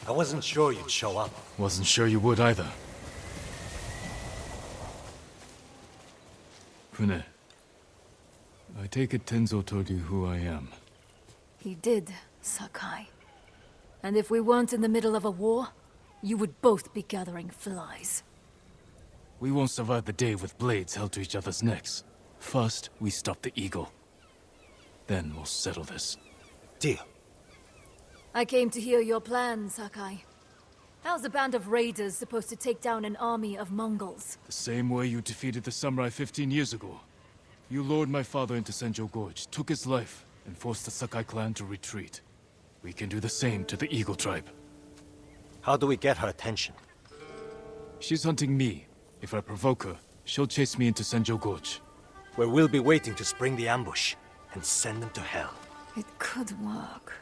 I wasn't sure you'd show up. Wasn't sure you would either. Fune, I take it Tenzo told you who I am. He did, Sakai. And if we weren't in the middle of a war, you would both be gathering flies. We won't survive the day with blades held to each other's necks. First, we stop the Eagle. Then we'll settle this. Deal. I came to hear your plan, Sakai. How's a band of raiders supposed to take down an army of Mongols? The same way you defeated the samurai 15 years ago. You lured my father into Senjo Gorge, took his life, and forced the Sakai clan to retreat. We can do the same to the Eagle tribe. How do we get her attention? She's hunting me. If I provoke her, she'll chase me into Senjo Gorge. Where we'll be waiting to spring the ambush and send them to hell. It could work.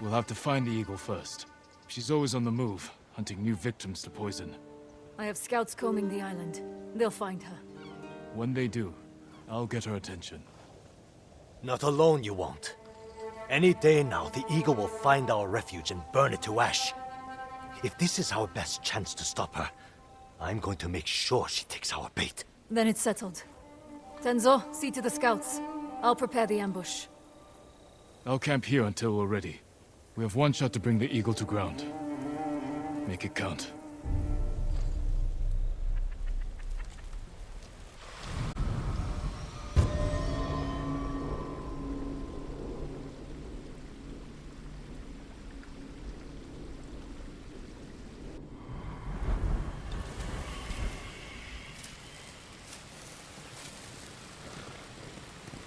We'll have to find the Eagle first. She's always on the move, hunting new victims to poison. I have scouts combing the island. They'll find her. When they do, I'll get her attention. Not alone you won't. Any day now, the Eagle will find our refuge and burn it to ash. If this is our best chance to stop her, I'm going to make sure she takes our bait. Then it's settled. Tenzo, see to the scouts. I'll prepare the ambush. I'll camp here until we're ready. We have one shot to bring the Eagle to ground. Make it count.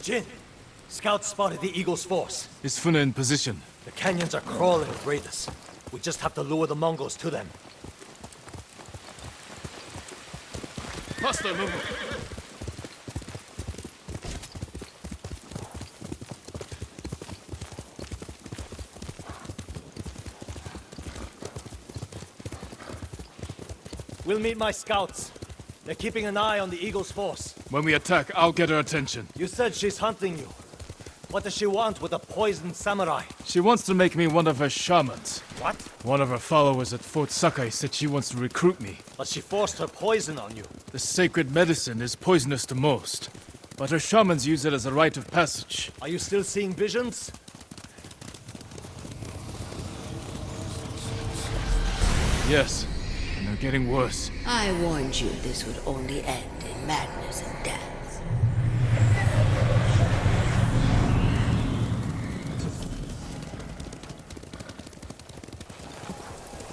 Jin! Scouts spotted the Eagle's force. Is Funa in position? The canyons are crawling with raiders. We just have to lure the Mongols to them. Faster, move! We'll meet my scouts. They're keeping an eye on the Eagle's force. When we attack, I'll get her attention. You said she's hunting you. What does she want with a poisoned samurai? She wants to make me one of her shamans. What? One of her followers at Fort Sakai said she wants to recruit me. But she forced her poison on you. The sacred medicine is poisonous to most, but her shamans use it as a rite of passage. Are you still seeing visions? Yes, and they're getting worse. I warned you this would only end in madness and death.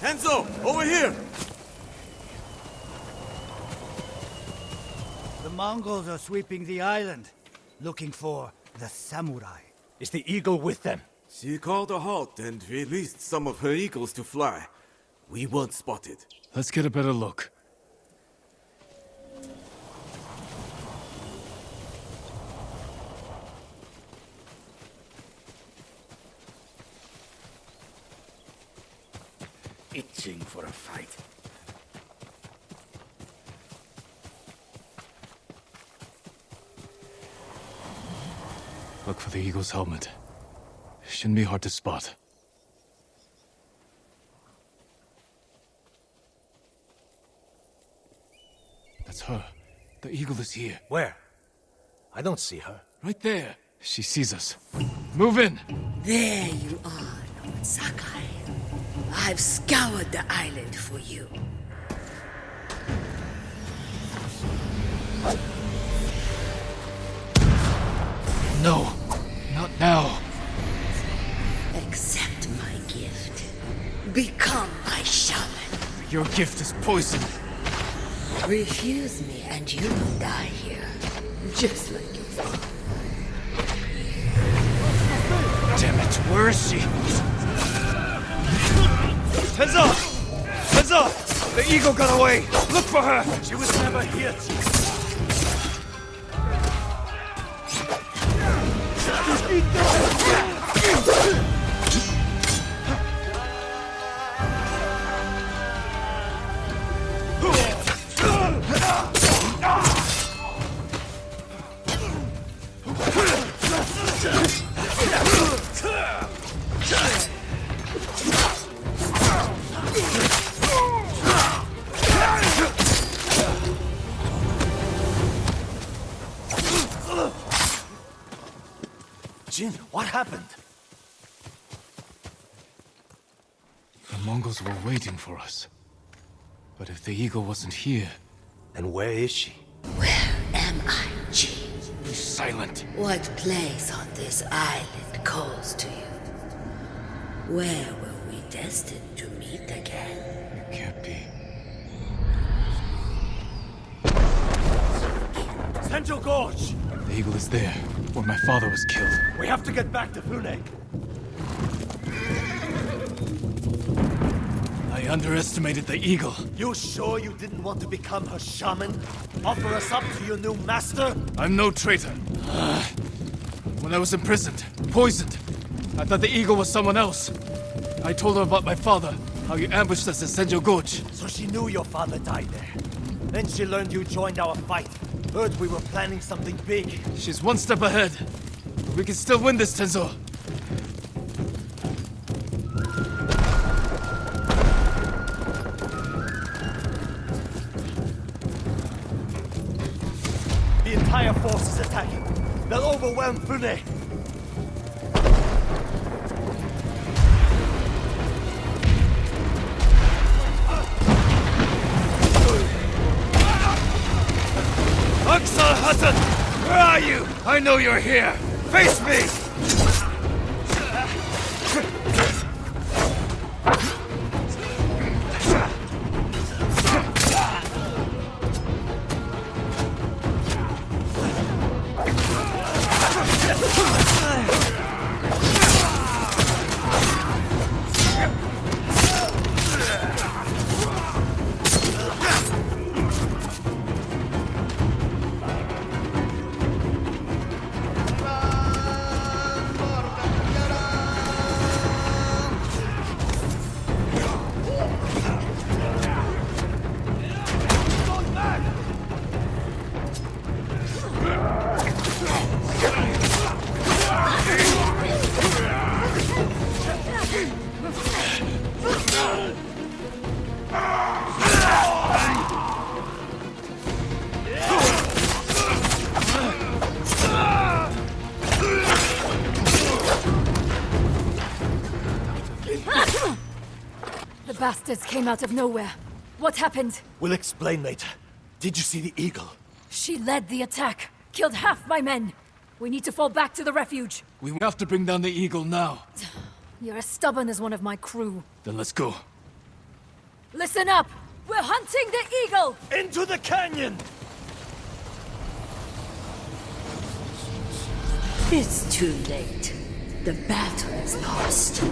Enzo, over here! The Mongols are sweeping the island, looking for the samurai. Is the Eagle with them? She called a halt and released some of her eagles to fly. We weren't spotted. Let's get a better look. Itching for a fight. Look for the Eagle's helmet. Shouldn't be hard to spot. That's her. The Eagle is here. Where? I don't see her. Right there. She sees us. Move in! There you are, Lord Sakai. I've scoured the island for you. No, not now. Accept my gift. Become my shaman. Your gift is poison. Refuse me and you will die here. Just like your father. Damn it, where is she? Tenzo! Tenzo! The Eagle got away! Look for her! She was never here. Jin, what happened? The Mongols were waiting for us. But if the eagle wasn't here... Then where is she? Where am I, Jin? Be silent. What place on this island calls to you? Where were we destined to meet again? It can't be. Central Gorge! The eagle is there, where my father was killed. We have to get back to Fune. I underestimated the eagle. You sure you didn't want to become her shaman? Offer us up to your new master? I'm no traitor. When I was imprisoned, poisoned, I thought the eagle was someone else. I told her about my father, how you ambushed us at Senjo Gorge. So she knew your father died there. Then she learned you joined our fight. Heard we were planning something big. She's one step ahead. We can still win this, Tenzo. The entire force is attacking. They'll overwhelm Fune. Aksal Hassan! Where are you? I know you're here! Face me! The bastards came out of nowhere. What happened? We'll explain later. Did you see the eagle? She led the attack. Killed half my men. We need to fall back to the refuge. We have to bring down the eagle now. You're as stubborn as one of my crew. Then let's go. Listen up! We're hunting the eagle! Into the canyon! It's too late. The battle is lost.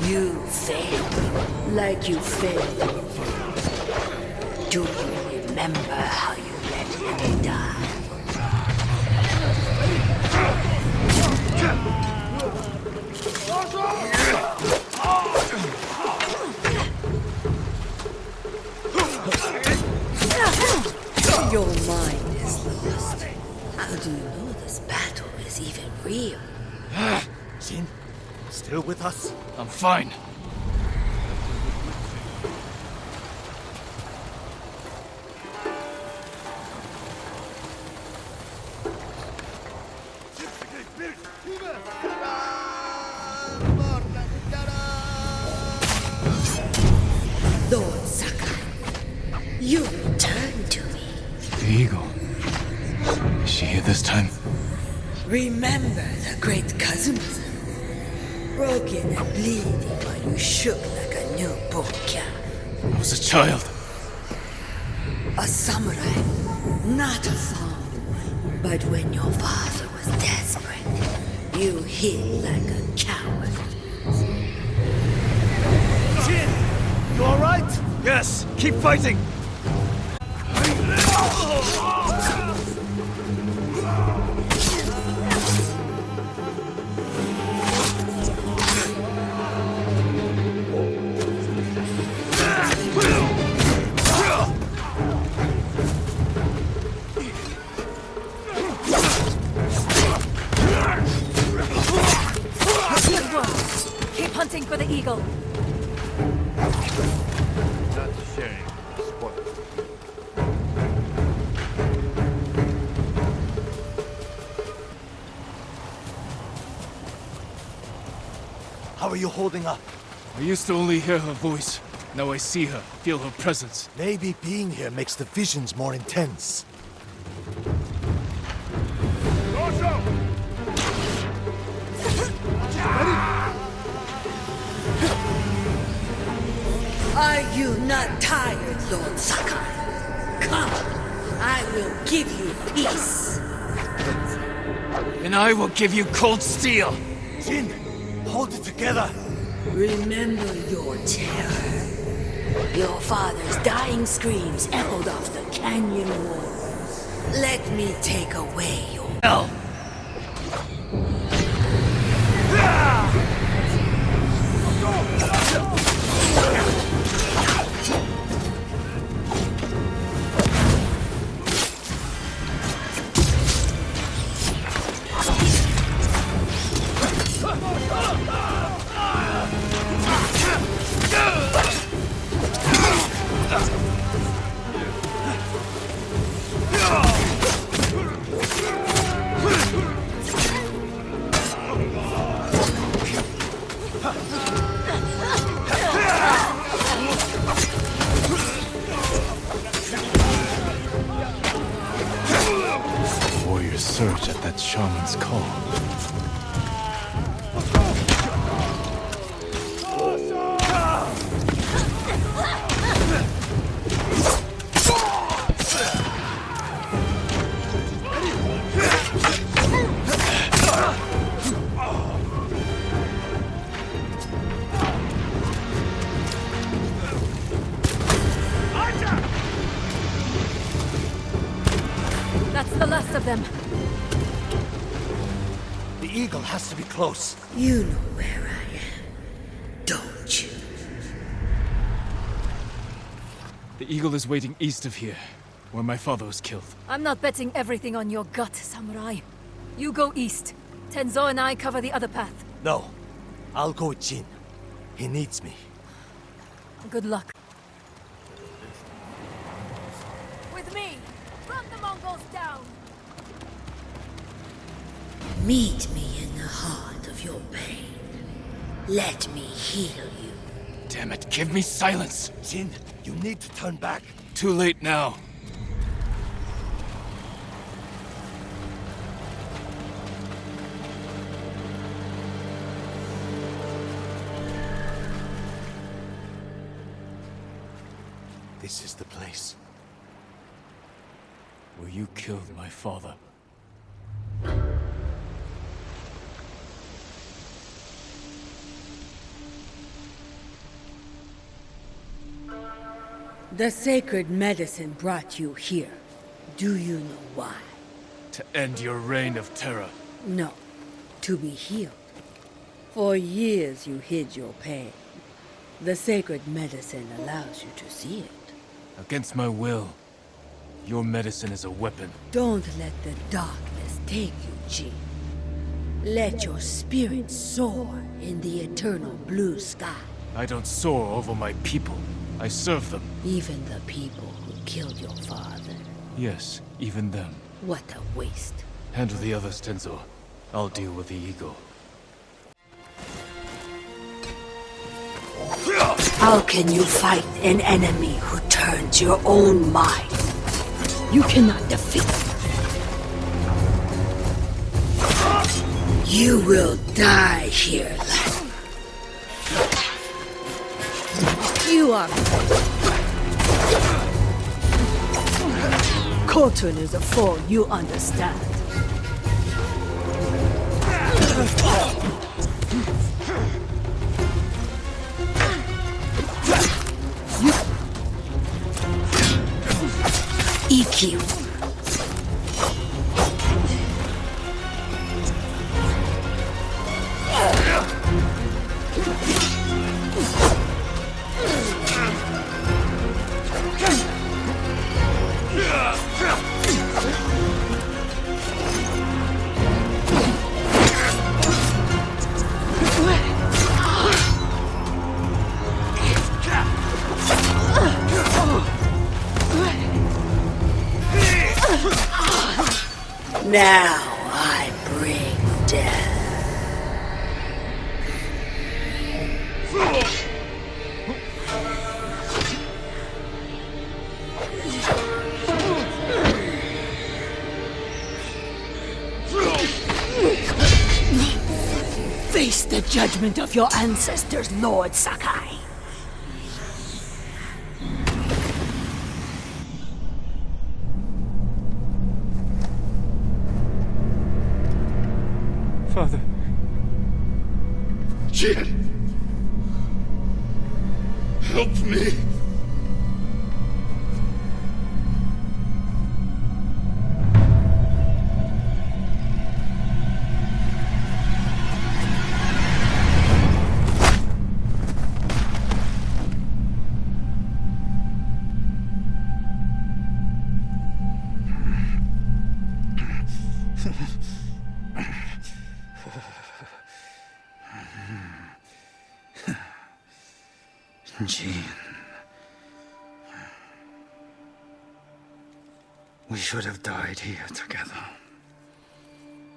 You failed, like you failed before. Do you remember how you let him die? Your mind is lost. How do you know this battle is even real? Jin, still with us? I'm fine. Lord Sakai, you returned to me. The eagle. Is she here this time? Remember the great Kazuma-san? Broken and bleeding while you shook like a newborn calf. I was a child. A samurai, not a fawn. But when your father was desperate, you hid like a coward. Jin! You alright? Yes, keep fighting. Good work. Keep hunting for the eagle. Not sharing. Spoil. How are you holding up? I used to only hear her voice. Now I see her, feel her presence. Maybe being here makes the visions more intense. Are you not tired, Lord Sakai? Come, I will give you peace. And I will give you cold steel! Jin, hold it together. Remember your terror. Your father's dying screams echoed off the canyon walls. Let me take away your Hell! Warriors surge at that shaman's call. That's the last of them. The eagle has to be close. You know where I am, don't you? The eagle is waiting east of here, where my father was killed. I'm not betting everything on your gut, Samurai. You go east. Tenzo and I cover the other path. No, I'll go with Jin. He needs me. Good luck. With me! Run the Mongols down! Meet me in the heart of your pain. Let me heal you. Damn it, give me silence! Jin, you need to turn back. Too late now. This is the place. Where you killed my father. The sacred medicine brought you here. Do you know why? To end your reign of terror. No, to be healed. For years you hid your pain. The sacred medicine allows you to see it. Against my will. Your medicine is a weapon. Don't let the darkness take you, Jin. Let your spirit soar in the eternal blue sky. I don't soar over my people. I serve them. Even the people who killed your father. Yes, even them. What a waste. Handle the others, Tenzo. I'll deal with the eagle. How can you fight an enemy who turns your own mind? You cannot defeat them. You will die here, lad. You are... Khotun is a foe you understand. EQ. Now I bring death. Face the judgment of your ancestors, Lord Sakai. Father. Jin! Help me! Jin. We should have died here together.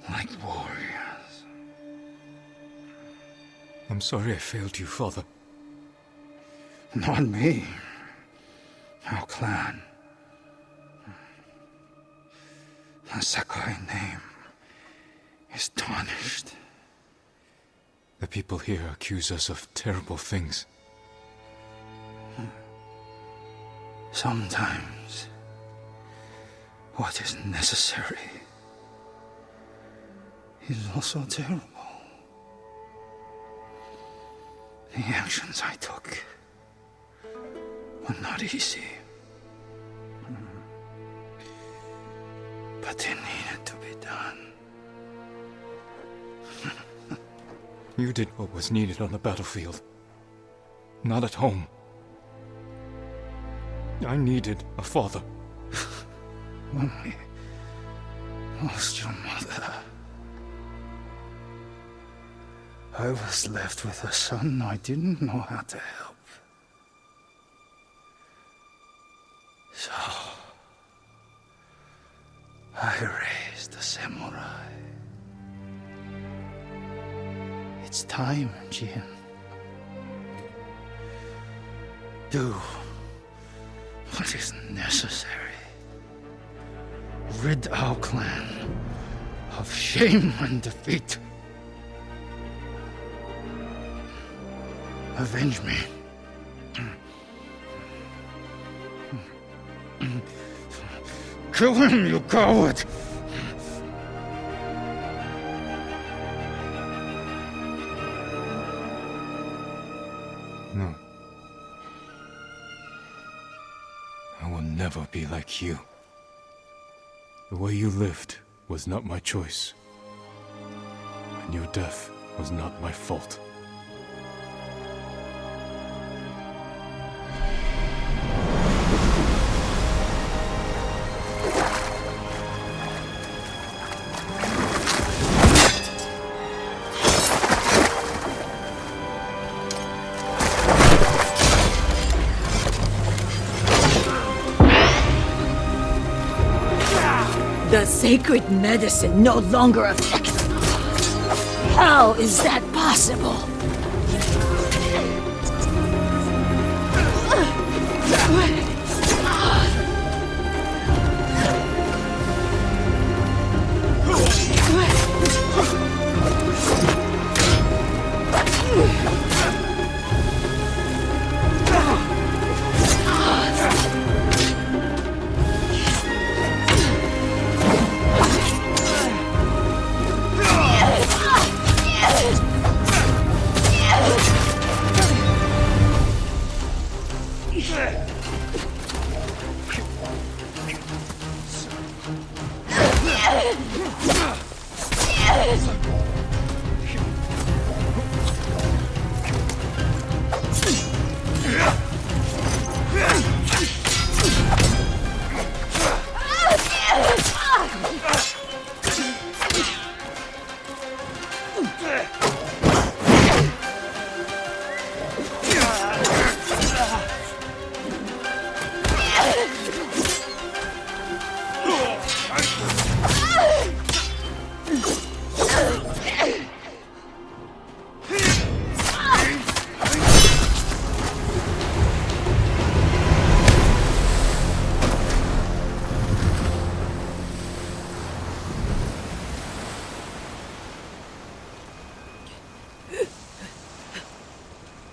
Like warriors. I'm sorry I failed you, Father. Not me. Our clan. The Sakai name is tarnished. The people here accuse us of terrible things. Sometimes, what is necessary is also terrible. The actions I took were not easy. But they needed to be done. You did what was needed on the battlefield. Not at home. I needed a father. When we lost your mother, I was left with a son I didn't know how to help. So, I raised a samurai. It's time, Jin. Do what is necessary. Rid our clan of shame and defeat. Avenge me. Kill him, you coward! No. I will never be like you. The way you lived was not my choice. And your death was not my fault. The sacred medicine no longer affects me. How is that possible?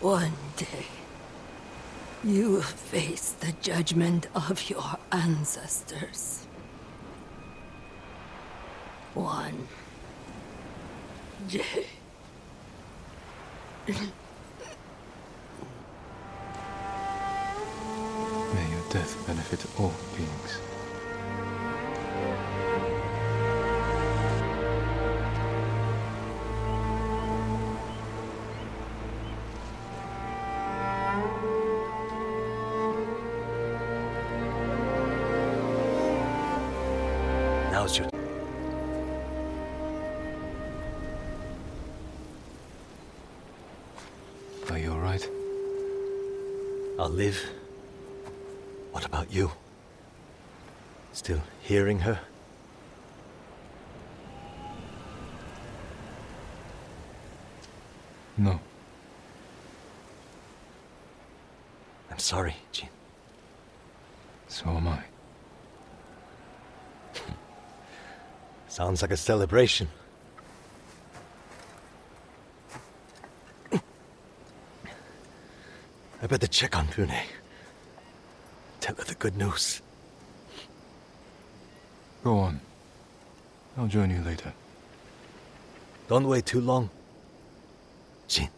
One day, you will face the judgment of your ancestors. One day. May your death benefit all beings. Now's your... Are you alright? I'll live. What about you? Still hearing her? No. I'm sorry, Jin. So am I. Sounds like a celebration. I better check on Pune. Tell her the good news. Go on. I'll join you later. Don't wait too long. Jin.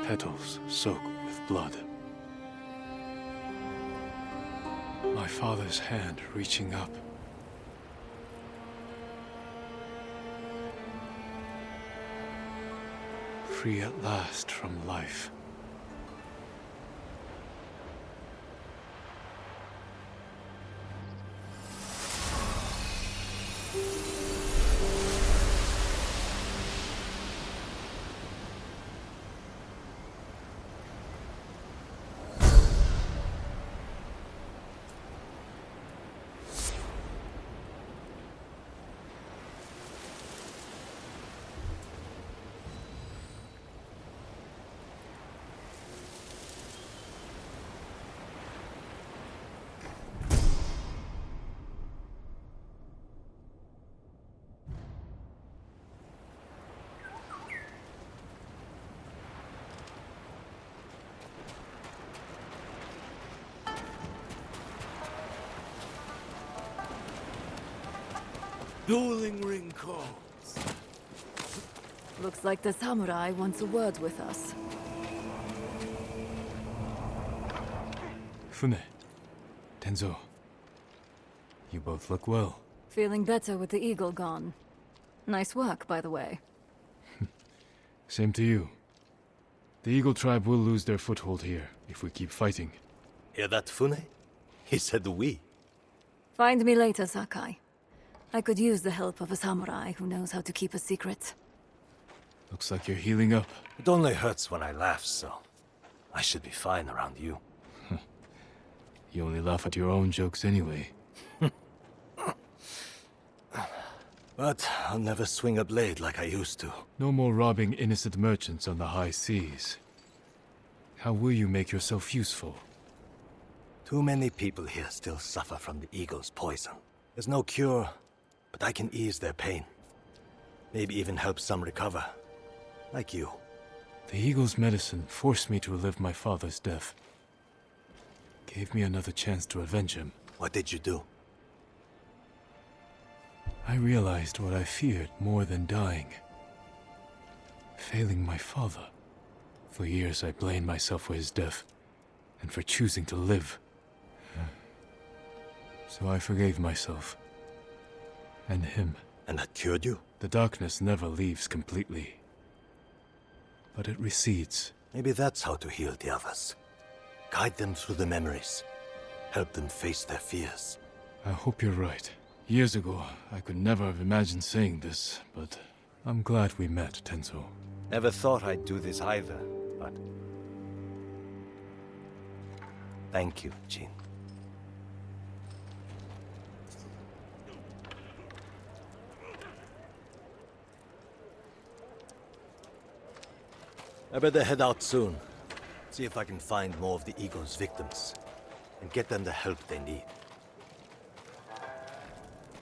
Petals soak with blood. My father's hand reaching up. Free at last from life. Dueling ring calls. Looks like the samurai wants a word with us. Fune, Tenzo, you both look well. Feeling better with the eagle gone. Nice work, by the way. Same to you. The Eagle tribe will lose their foothold here if we keep fighting. Hear that, Fune? He said we. Find me later, Sakai. I could use the help of a samurai who knows how to keep a secret. Looks like you're healing up. It only hurts when I laugh, so... I should be fine around you. You only laugh at your own jokes anyway. But I'll never swing a blade like I used to. No more robbing innocent merchants on the high seas. How will you make yourself useful? Too many people here still suffer from the eagle's poison. There's no cure, but I can ease their pain. Maybe even help some recover. Like you. The Eagle's medicine forced me to relive my father's death. Gave me another chance to avenge him. What did you do? I realized what I feared more than dying. Failing my father. For years I blamed myself for his death, and for choosing to live. So I forgave myself. And him. And that cured you? The darkness never leaves completely. But it recedes. Maybe that's how to heal the others. Guide them through the memories. Help them face their fears. I hope you're right. Years ago, I could never have imagined saying this, but I'm glad we met, Tenzo. Never thought I'd do this either, but... Thank you, Jin. I better head out soon. See if I can find more of the Eagle's victims. And get them the help they need.